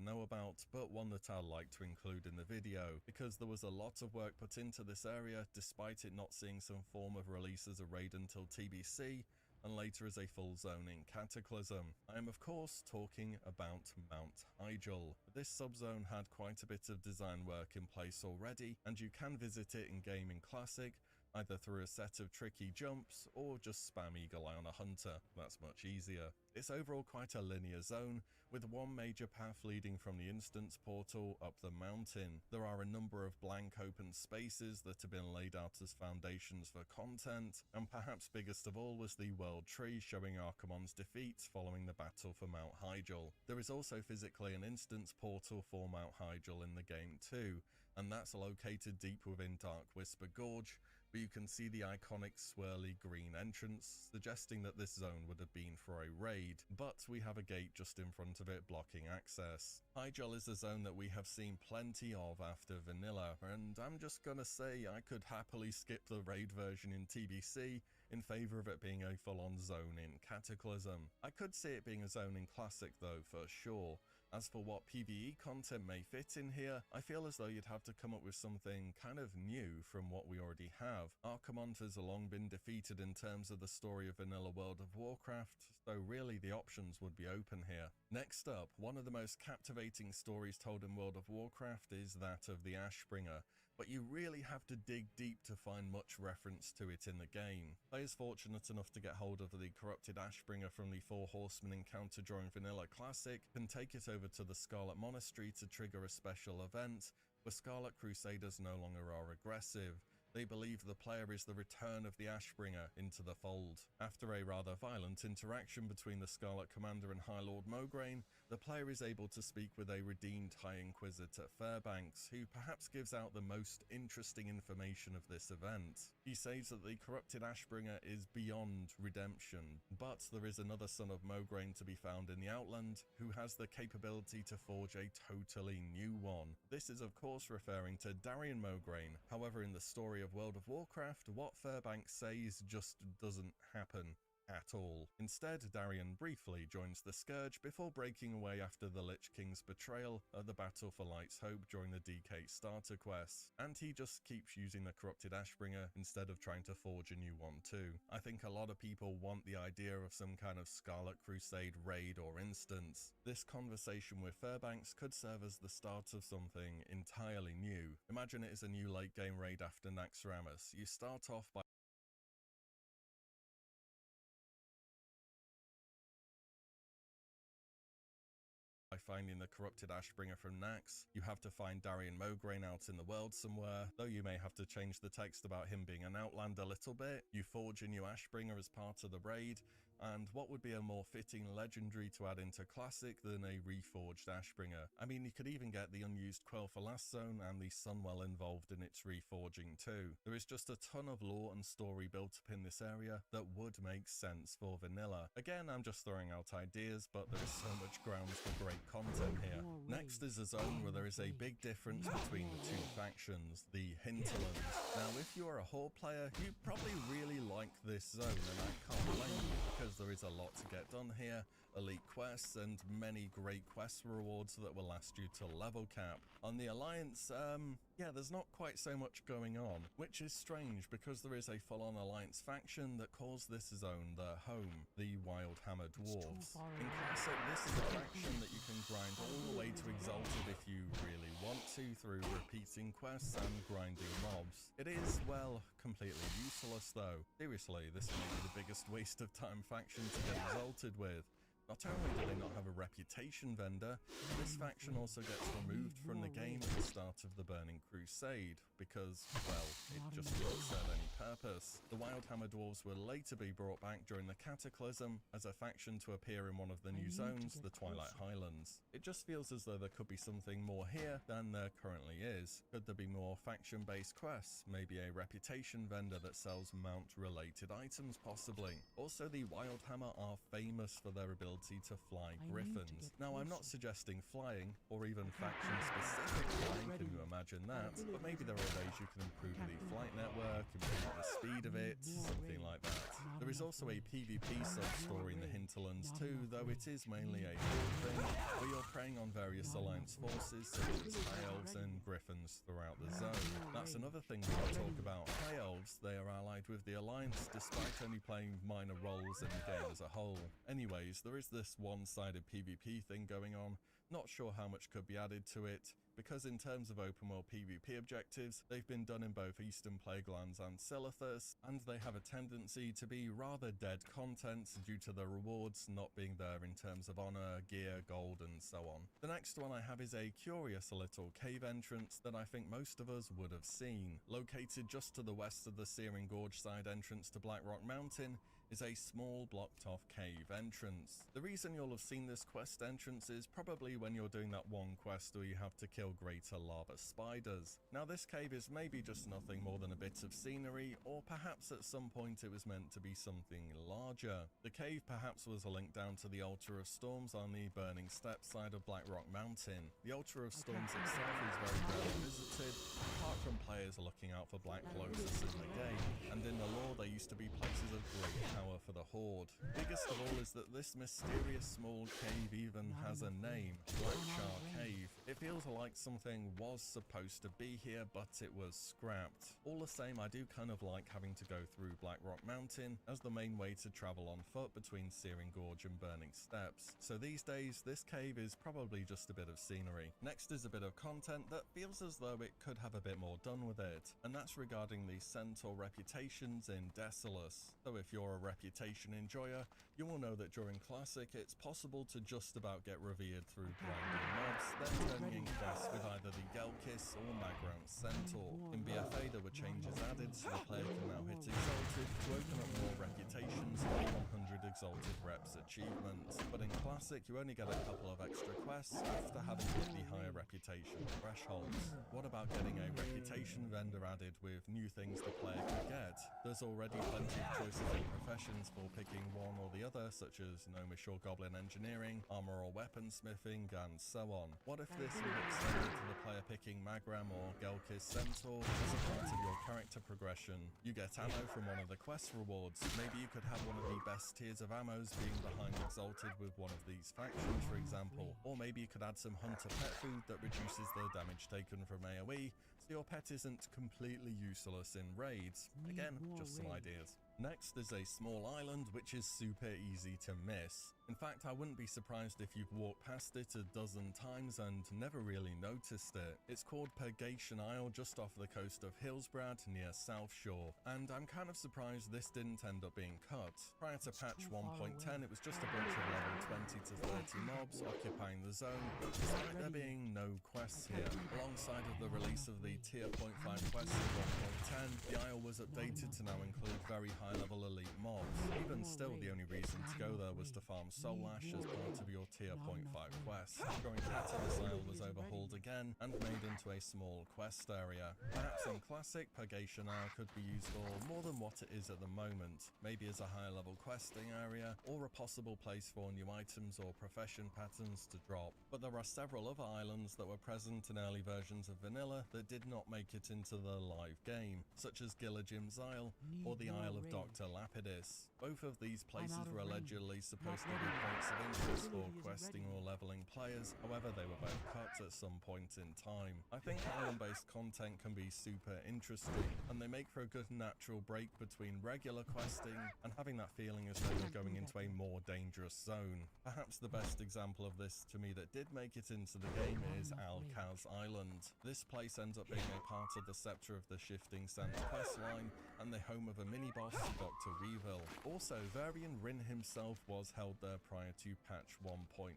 know about, but one that I'd like to include in the video, because there was a lot of work put into this area despite it not seeing some form of release as a raid until TBC, and later as a full zone in Cataclysm. I am of course talking about Mount Hyjal. This subzone had quite a bit of design work in place already, and you can visit it in game in Classic, either through a set of tricky jumps or just spam Eagle Eye on a hunter. That's much easier. It's overall quite a linear zone, with one major path leading from the instance portal up the mountain. There are a number of blank open spaces that have been laid out as foundations for content, and perhaps biggest of all was the world tree showing Archimonde's defeat following the battle for Mount Hyjal. There is also physically an instance portal for Mount Hyjal in the game too, and that's located deep within Dark Whisper Gorge, but you can see the iconic swirly green entrance, suggesting that this zone would have been for a raid, but we have a gate just in front of it blocking access. Hyjal is a zone that we have seen plenty of after vanilla, and I'm just gonna say I could happily skip the raid version in TBC in favour of it being a full-on zone in Cataclysm. I could see it being a zone in Classic though, for sure. As for what PvE content may fit in here, I feel as though you'd have to come up with something kind of new from what we already have. Archimonde has long been defeated in terms of the story of vanilla World of Warcraft, so really the options would be open here. Next up, one of the most captivating stories told in World of Warcraft is that of the Ashbringer, but you really have to dig deep to find much reference to it in the game. Players fortunate enough to get hold of the corrupted Ashbringer from the Four Horsemen encounter during Vanilla Classic can take it over to the Scarlet Monastery to trigger a special event where Scarlet Crusaders no longer are aggressive. They believe the player is the return of the Ashbringer into the fold. After a rather violent interaction between the Scarlet Commander and High Lord Mograine, the player is able to speak with a redeemed High Inquisitor Fairbanks, who perhaps gives out the most interesting information of this event. He says that the corrupted Ashbringer is beyond redemption, but there is another son of Mograine to be found in the Outland who has the capability to forge a totally new one. This is of course referring to Darion Mograine. However, in the story of World of Warcraft, what Fairbanks says just doesn't happen at all. Instead, Darion briefly joins the Scourge before breaking away after the Lich King's betrayal at the Battle for Light's Hope during the DK starter quest, and he just keeps using the corrupted Ashbringer instead of trying to forge a new one too. I think a lot of people want the idea of some kind of Scarlet Crusade raid or instance. This conversation with Fairbanks could serve as the start of something entirely new. Imagine it is a new late game raid after Naxxramas. You start off by finding the corrupted Ashbringer from Naxx. You have to find Darion Mograine out in the world somewhere, though you may have to change the text about him being an Outland a little bit. You forge a new Ashbringer as part of the raid, and what would be a more fitting legendary to add into Classic than a reforged Ashbringer? I mean, you could even get the unused Quel'Thalas zone and the Sunwell involved in its reforging too. There is just a ton of lore and story built up in this area that would make sense for vanilla. Again, I'm just throwing out ideas, but there is so much grounds for great content here. Next is a zone where there is a big difference between the two factions, the Hinterlands. Now, if you're a Horde player, you probably really like this zone, and I can't blame you, because there is a lot to get done here, elite quests, and many great quest rewards that will last you till level cap. On the Alliance, yeah, there's not quite so much going on, which is strange because there is a full-on Alliance faction that calls this zone their home, the Wildhammer Dwarves. In Classic, this is a faction that you can grind all the way to Exalted if you really want to through repeating quests and grinding mobs. It is, well, completely useless though. Seriously, this may be the biggest waste of time faction to get Exalted with. Not only do they not have a reputation vendor, this faction also gets removed from the game at the start of the Burning Crusade, because, well, it just didn't serve any purpose. The Wildhammer Dwarves will later be brought back during the Cataclysm as a faction to appear in one of the new zones, the Twilight Highlands. It just feels as though there could be something more here than there currently is. Could there be more faction-based quests? Maybe a reputation vendor that sells mount-related items, possibly. Also, the Wildhammer are famous for their ability ability to fly griffins. Now, I'm not suggesting flying, or even faction-specific flying, can you imagine that? But maybe there are ways you can improve the flight network, improve the speed of it, something like that. There is also a PvP sub-story in the hinterlands too, though it is mainly a horde thing, where you're preying on various alliance forces such as high elves and griffins throughout the zone. That's another thing we can talk about. High elves, they are allied with the alliance despite only playing minor roles in the game as a whole. Anyways, there is this one-sided PvP thing going on. Not sure how much could be added to it, because in terms of open world PvP objectives, they've been done in both Eastern Plaguelands and Silithus, and they have a tendency to be rather dead content due to the rewards not being there in terms of honor, gear, gold, and so on. The next one I have is a curious little cave entrance that I think most of us would have seen. Located just to the west of the Searing Gorge side entrance to Blackrock Mountain is a small blocked off cave entrance. The reason you'll have seen this quest entrance is probably when you're doing that one quest where you have to kill greater lava spiders. Now this cave is maybe just nothing more than a bit of scenery, or perhaps at some point it was meant to be something larger. The cave perhaps was a link down to the Altar of Storms on the Burning Steps side of Blackrock Mountain. The Altar of Storms itself is very rarely visited, apart from players looking out for Black Colossus in the game, and in the lore they used to be places of great power for the Horde. Biggest of all is that this mysterious small cave even has a name, Blackshar Cave. It feels like something was supposed to be here, but it was scrapped. All the same, I do kind of like having to go through Blackrock Mountain as the main way to travel on foot between Searing Gorge and Burning Steps. So these days, this cave is probably just a bit of scenery. Next is a bit of content that feels as though it could have a bit more done with it, and that's regarding the Centaur reputations in Desolace. So if you're a reputation enjoyer, you will know that during Classic it's possible to just about get revered through grinding mobs, then turning in quests with either the Gelkis or Magram's Centaur. In BFA there were changes added so the player can now hit Exalted to open up more reputations and 100 Exalted Reps achievements. But in Classic you only get a couple of extra quests after having hit the higher reputation thresholds. What about getting a reputation vendor added with new things the player can get? There's already plenty of choices in professions for picking one or the other, such as Gnomish or Goblin Engineering, Armor or Weaponsmithing, and so on. What if this would extend to the player picking Magram or Gelkis Centaur as a part of your character progression? You get ammo from one of the quest rewards. Maybe you could have one of the best tiers of ammos being behind Exalted with one of these factions, for example. Or maybe you could add some Hunter pet food that reduces the damage taken from AoE, so your pet isn't completely useless in raids. Again, just some ideas. Next is a small island which is super easy to miss. In fact, I wouldn't be surprised if you've walked past it a dozen times and never really noticed it. It's called Purgation Isle just off the coast of Hillsbrad near South Shore, and I'm kind of surprised this didn't end up being cut. Prior to patch 1.10 it was just a bunch of level 20 to 30 mobs occupying the zone, despite there being no quests here. Alongside of the release of the tier 0.5 quests in 1.10, the Isle was updated to now include very high level elite mobs. Even still, the only reason to go there was to farm Soul Ash as part of your tier 0.5 quest. Growing Cat in this isle was overhauled again and made into a small quest area. Perhaps in Classic, Purgation Isle could be used for more than what it is at the moment, maybe as a higher level questing area, or a possible place for new items or profession patterns to drop. But there are several other islands that were present in early versions of Vanilla that did not make it into the live game, such as Gilligim's Isle or the Isle of Dr. Lapidus. Both of these places were allegedly supposed to be points of interest for questing or leveling players, however they were both cut at some point in time. I think island-based content can be super interesting, and they make for a good natural break between regular questing and having that feeling as though you're going into a more dangerous zone. Perhaps the best example of this to me that did make it into the game is Alkaz Island. This place ends up being a part of the Scepter of the Shifting Sands questline and the home of a mini-boss, Dr. Weevil. Also, Varian Rin himself was held there prior to patch 1.9.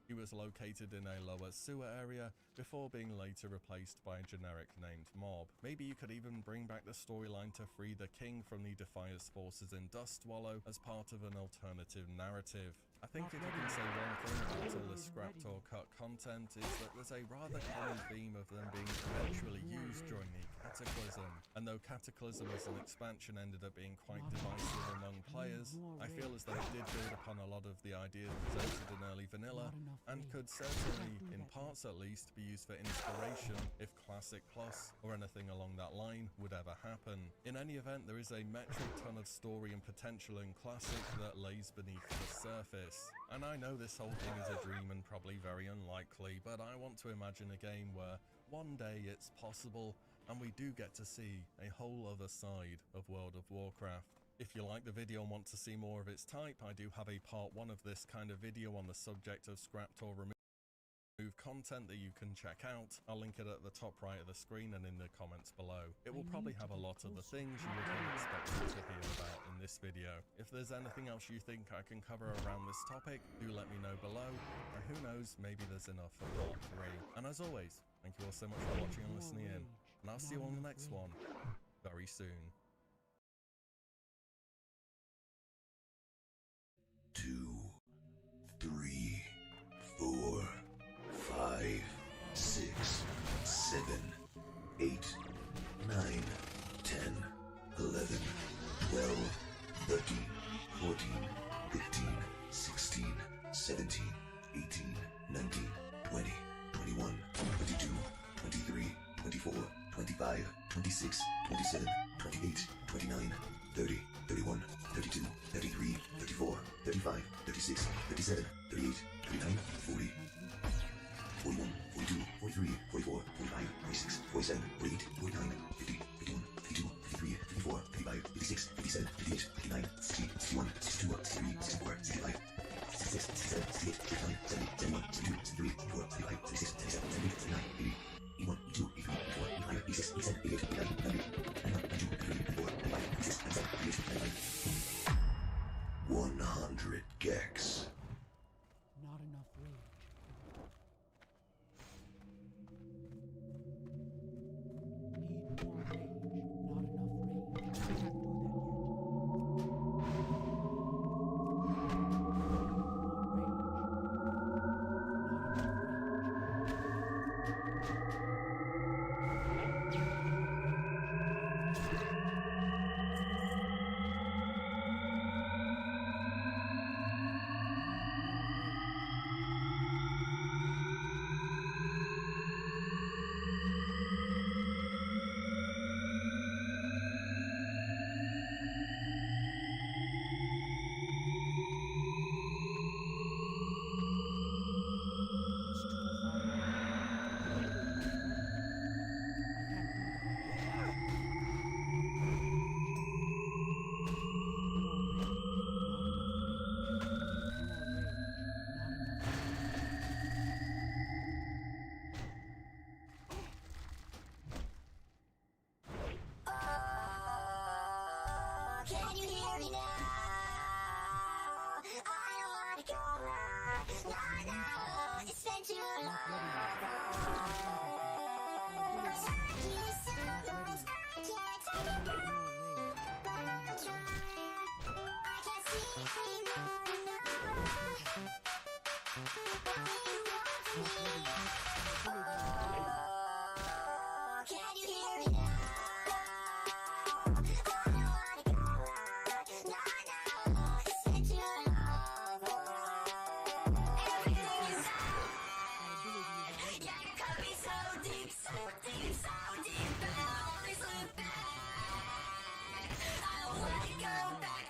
He was located in a lower sewer area before being later replaced by a generic named mob. Maybe you could even bring back the storyline to free the king from the Defias forces in Dustwallow as part of an alternative narrative. I think if you can say one thing about all this scrapped or cut content is that there's a rather common theme of them being eventually used during the Cataclysm, and though Cataclysm as an expansion ended up being quite divisive among players, I feel as though it did build upon a lot of the ideas presented in early vanilla, and could certainly, in parts at least, be used for inspiration if Classic Plus or anything along that line would ever happen. In any event, there is a metric ton of story and potential in Classic that lays beneath the surface. And I know this whole thing is a dream and probably very unlikely, but I want to imagine a game where one day it's possible and we do get to see a whole other side of World of Warcraft. If you like the video and want to see more of its type, I do have a part 1 of this kind of video on the subject of scrapped or removed content that you can check out. I'll link it at the top right of the screen and in the comments below. It will probably have a lot of the things you would have expected to hear about in this video. If there's anything else you think I can cover around this topic, do let me know below, and who knows, maybe there's enough for part 3. And as always, thank you all so much for watching and listening in, and I'll see you on the next one very soon. 2, 3, 4, 5, 6, 7, 8, 9, 10, 11, 12, 13, 14, 15, 16, 17, 18, 19, 20, 21, 22, 23, 24, 25, 26, 27, 28, 29, 30, 31, 32, 33, 34, 35, 36, 37, 38, 39, 40, 41, 42, 43, 44, 45, 46, 47, 48, 49, 50, 51, 52, 53, 54, 55, 56, 57, 58, 59, 60, 61, 62, 63, 64, 65, 66, 67, 68, 69, 70, 71, 72, 73, 74, 75, 76, 77, 78, 79, 80, 81, 82, 83, 84, 85, 86, 87, 88, 89, 90, 91, 92, 93, 94, 95, 96, 97, 98, 99, 100 gex. Not enough rage. Need more rage. Not enough rage. I can't do that yet. Can you hear me now? I don't wanna go back. Not now. It's been too long. My heart keeps so close. I can't take it back. But I'm trying. I can't see anymore. Oh, can you hear me now? So deep, but I always look back. I don't wanna go back.